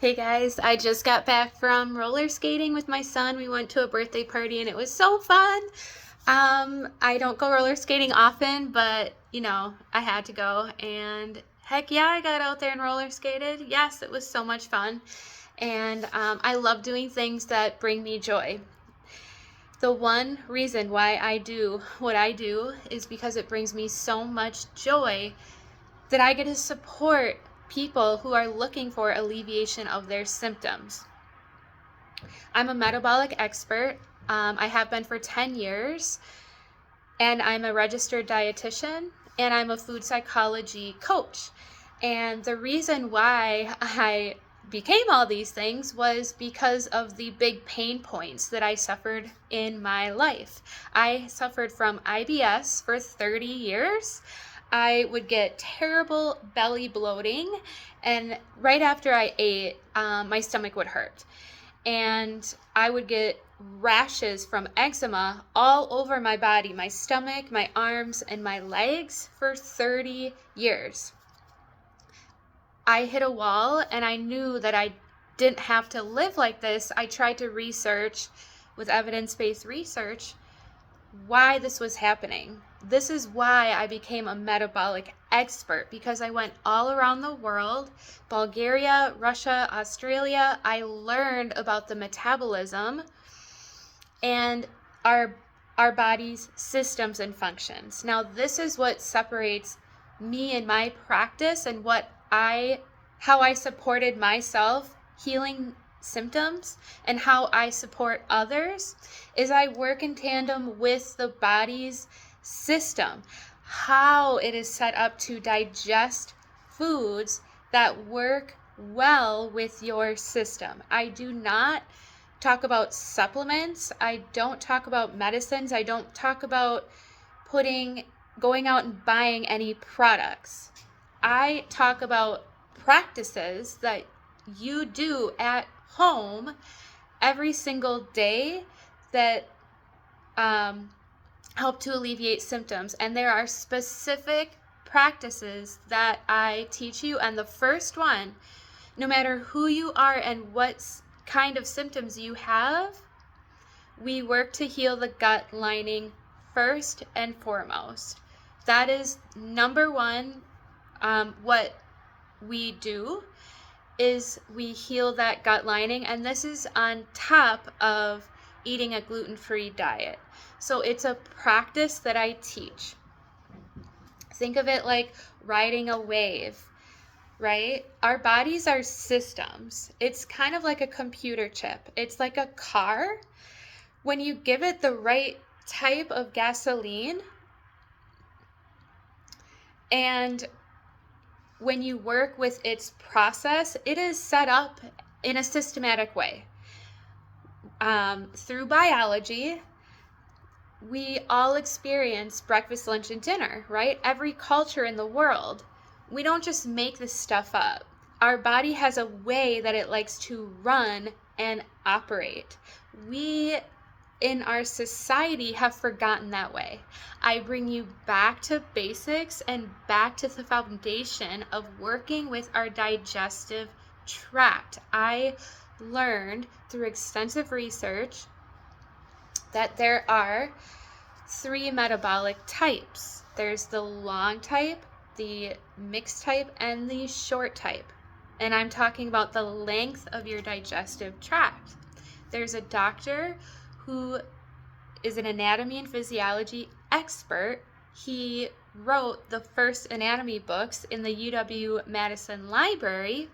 Hey guys, I just got back from roller skating with my son. We went to a birthday party and it was so fun. I don't go roller skating often, but I had to go and heck yeah, I got out there and roller skated. Yes, it was so much fun. And I love doing things that bring me joy. The one reason why I do what I do is because it brings me so much joy that I get to support people who are looking for alleviation of their symptoms. I'm a metabolic expert. I have been for 10 years, and I'm a registered dietitian, and I'm a food psychology coach. And the reason why I became all these things was because of the big pain points that I suffered in my life. I suffered from IBS for 30 years. I would get terrible belly bloating, and right after I ate, my stomach would hurt. And I would get rashes from eczema all over my body, my stomach, my arms, and my legs for 30 years. I hit a wall and I knew that I didn't have to live like this. I tried to research with evidence-based research why this was happening. This is why I became a metabolic expert, because I went all around the world, Bulgaria, Russia, Australia. I learned about the metabolism and our body's systems and functions. Now, this is what separates me and my practice and how I supported myself healing symptoms and how I support others is I work in tandem with the body's system, how it is set up to digest foods that work well with your system. I do not talk about supplements. I don't talk about medicines. I don't talk about going out and buying any products. I talk about practices that you do at home every single day that help to alleviate symptoms. And there are specific practices that I teach you. And the first one, no matter who you are and what kind of symptoms you have, we work to heal the gut lining first and foremost. That is number one. What we do is we heal that gut lining, and this is on top of eating a gluten-free diet. So it's a practice that I teach. Think of it like riding a wave, right? Our bodies are systems. It's kind of like a computer chip. It's like a car. When you give it the right type of gasoline, and when you work with its process, it is set up in a systematic way. Through biology, we all experience breakfast, lunch, and dinner, right? Every culture in the world. We don't just make this stuff up. Our body has a way that it likes to run and operate. We in our society have forgotten that way. I bring you back to basics and back to the foundation of working with our digestive tract. I learned through extensive research that there are 3 metabolic types. There's the long type, the mixed type, and the short type. And I'm talking about the length of your digestive tract. There's a doctor who is an anatomy and physiology expert. He wrote the first anatomy books in the UW-Madison Library,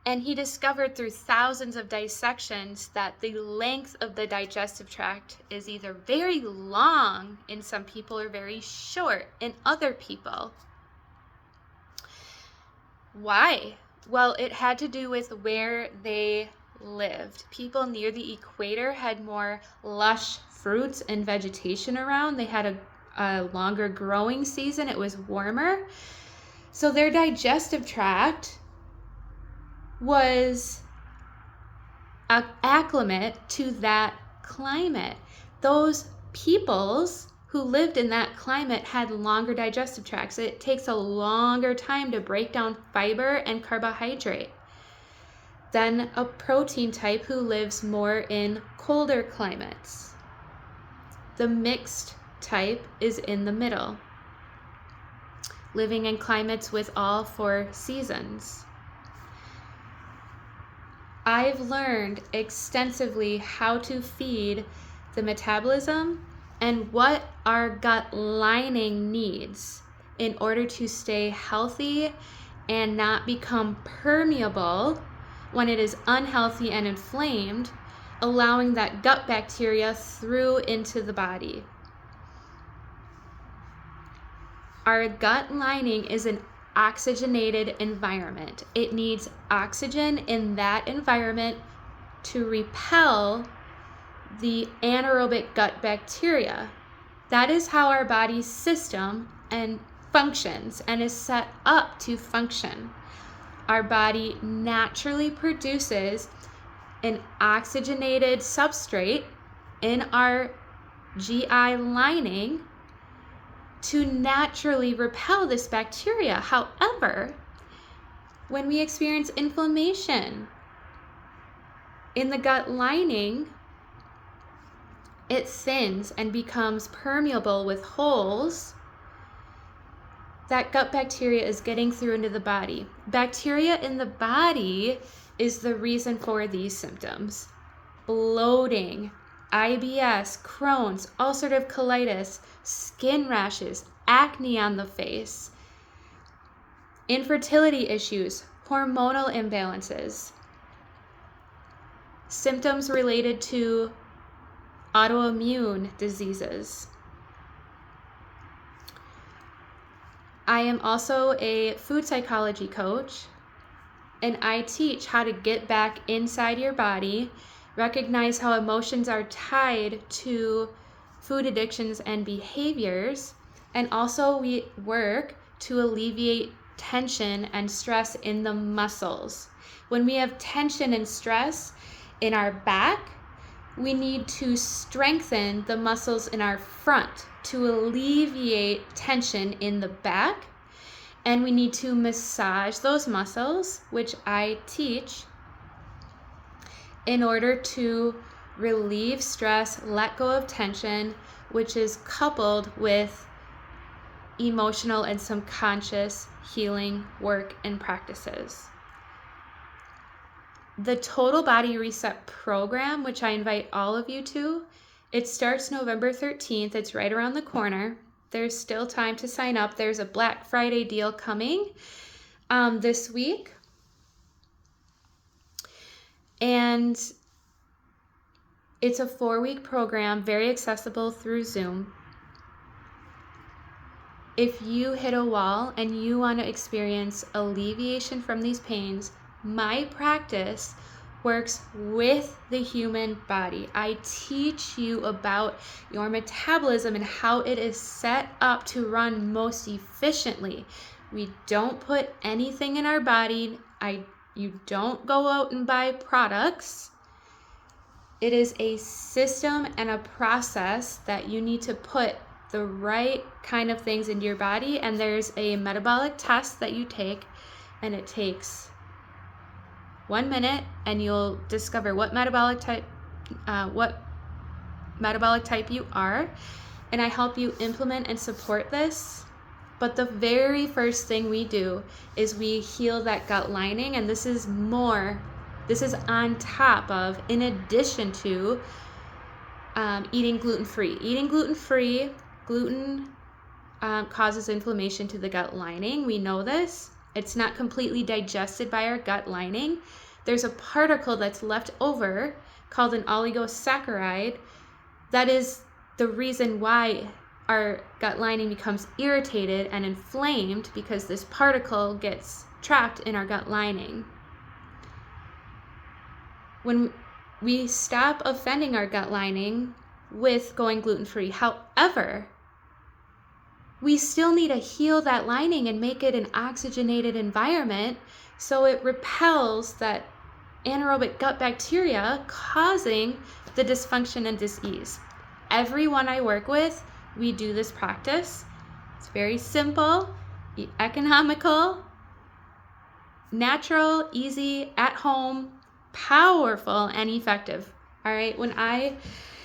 and he discovered through thousands of dissections that the length of the digestive tract is either very long in some people or very short in other people. Why? Well, it had to do with where they lived. People near the equator had more lush fruits and vegetation around. They had a longer growing season. It was warmer. So their digestive tract was acclimate to that climate. Those peoples who lived in that climate had longer digestive tracts. It takes a longer time to break down fiber and carbohydrate. then a protein type who lives more in colder climates. The mixed type is in the middle, living in climates with all 4 seasons. I've learned extensively how to feed the metabolism and what our gut lining needs in order to stay healthy and not become permeable when it is unhealthy and inflamed, allowing that gut bacteria through into the body. Our gut lining is an oxygenated environment. It needs oxygen in that environment to repel the anaerobic gut bacteria. That is how our body's system and functions and is set up to function. Our body naturally produces an oxygenated substrate in our GI lining to naturally repel this bacteria. However, when we experience inflammation in the gut lining, it thins and becomes permeable with holes. That gut bacteria is getting through into the body. Bacteria in the body is the reason for these symptoms: bloating, IBS, Crohn's, ulcerative colitis, skin rashes, acne on the face, infertility issues, hormonal imbalances, symptoms related to autoimmune diseases. I am also a food psychology coach, and I teach how to get back inside your body, recognize how emotions are tied to food addictions and behaviors, and also we work to alleviate tension and stress in the muscles. When we have tension and stress in our back, we need to strengthen the muscles in our front to alleviate tension in the back, and we need to massage those muscles, which I teach, in order to relieve stress, let go of tension, which is coupled with emotional and subconscious healing work and practices. The Total Body Reset program, which I invite all of you to, it starts November 13th. It's right around the corner. There's still time to sign up. There's a Black Friday deal coming this week. And it's a 4-week program, very accessible through Zoom. If you hit a wall and you want to experience alleviation from these pains, my practice works with the human body. I teach you about your metabolism and how it is set up to run most efficiently. We don't put anything in our body. You don't go out and buy products. It is a system and a process that you need to put the right kind of things into your body, and there's a metabolic test that you take, and it takes 1 minute, and you'll discover what metabolic type you are, and I help you implement and support this. But the very first thing we do is we heal that gut lining, and this is on top of, in addition to, eating gluten-free. Eating gluten-free, gluten causes inflammation to the gut lining. We know this. It's not completely digested by our gut lining. There's a particle that's left over called an oligosaccharide. That is the reason why our gut lining becomes irritated and inflamed, because this particle gets trapped in our gut lining. When we stop offending our gut lining with going gluten-free, however, we still need to heal that lining and make it an oxygenated environment so it repels that anaerobic gut bacteria causing the dysfunction and disease. Everyone I work with, we do this practice. It's very simple, economical, natural, easy, at home. powerful and effective. All right. When I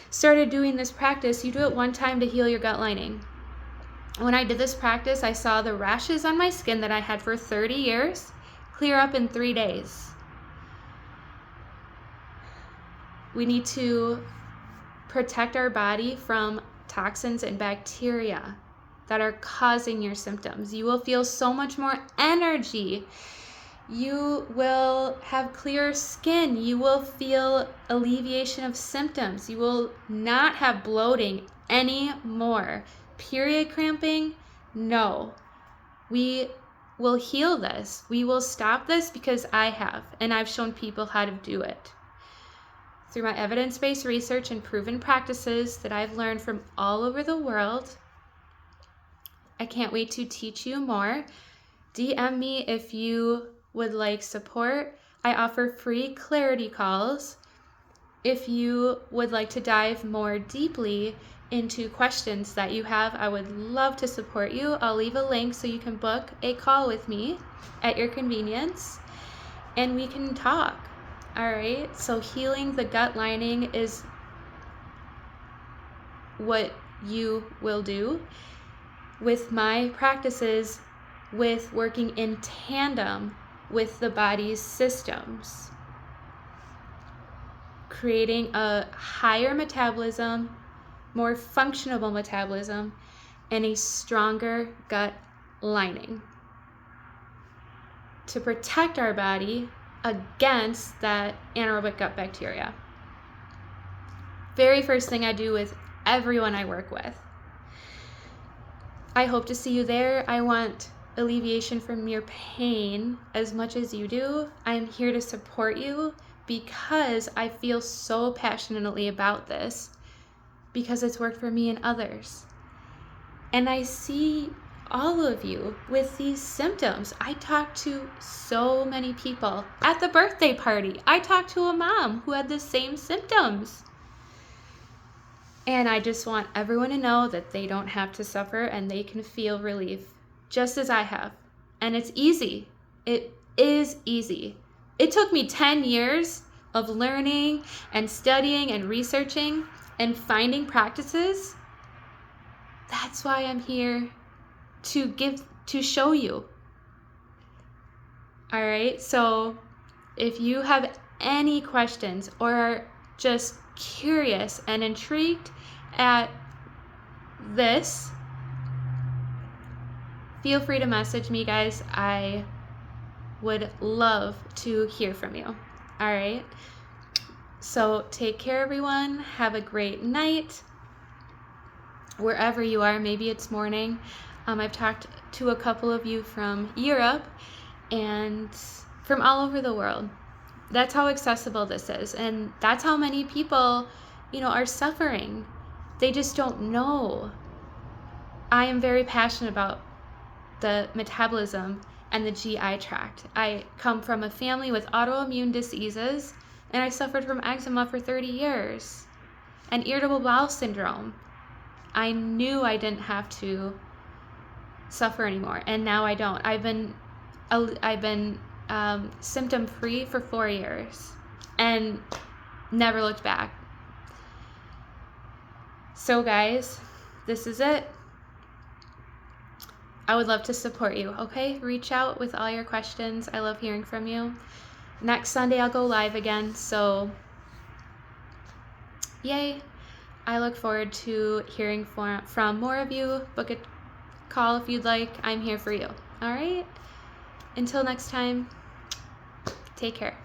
started doing this practice, you do it one time to heal your gut lining. When I did this practice, I saw the rashes on my skin that I had for 30 years clear up in 3 days. We need to protect our body from toxins and bacteria that are causing your symptoms. You will feel so much more energy. You will have clearer skin. You will feel alleviation of symptoms. You will not have bloating anymore. Period cramping, no. We will heal this. We will stop this because I have, and I've shown people how to do it. Through my evidence-based research and proven practices that I've learned from all over the world, I can't wait to teach you more. DM me if you would like support. I offer free clarity calls. If you would like to dive more deeply into questions that you have, I would love to support you. I'll leave a link so you can book a call with me at your convenience and we can talk. All right, so healing the gut lining is what you will do with my practices, with working in tandem with the body's systems, creating a higher metabolism, more functional metabolism, and a stronger gut lining to protect our body against that anaerobic gut bacteria. Very first thing I do with everyone I work with. I hope to see you there. I want alleviation from your pain as much as you do. I'm here to support you because I feel so passionately about this, because it's worked for me and others. And I see all of you with these symptoms. I talk to so many people at the birthday party. I talked to a mom who had the same symptoms. And I just want everyone to know that they don't have to suffer and they can feel relief just as I have. And it's easy. It is easy. It took me 10 years of learning and studying and researching and finding practices. That's why I'm here to show you. All right, so if you have any questions or are just curious and intrigued at this, feel free to message me, guys. I would love to hear from you. All right, so take care, everyone. Have a great night wherever you are. Maybe it's morning. I've talked to a couple of you from Europe and from all over the world. That's how accessible this is. And that's how many people, are suffering. They just don't know. I am very passionate about the metabolism and the GI tract. I come from a family with autoimmune diseases, and I suffered from eczema for 30 years and irritable bowel syndrome. I knew I didn't have to suffer anymore, and now I don't. I've been symptom free for 4 years and never looked back. So guys, this is it. I would love to support you. Okay, reach out with all your questions. I love hearing from you. Next Sunday I'll go live again, so yay. I look forward to hearing from more of you. Book a call if you'd like. I'm here for you. All right? Until next time, take care.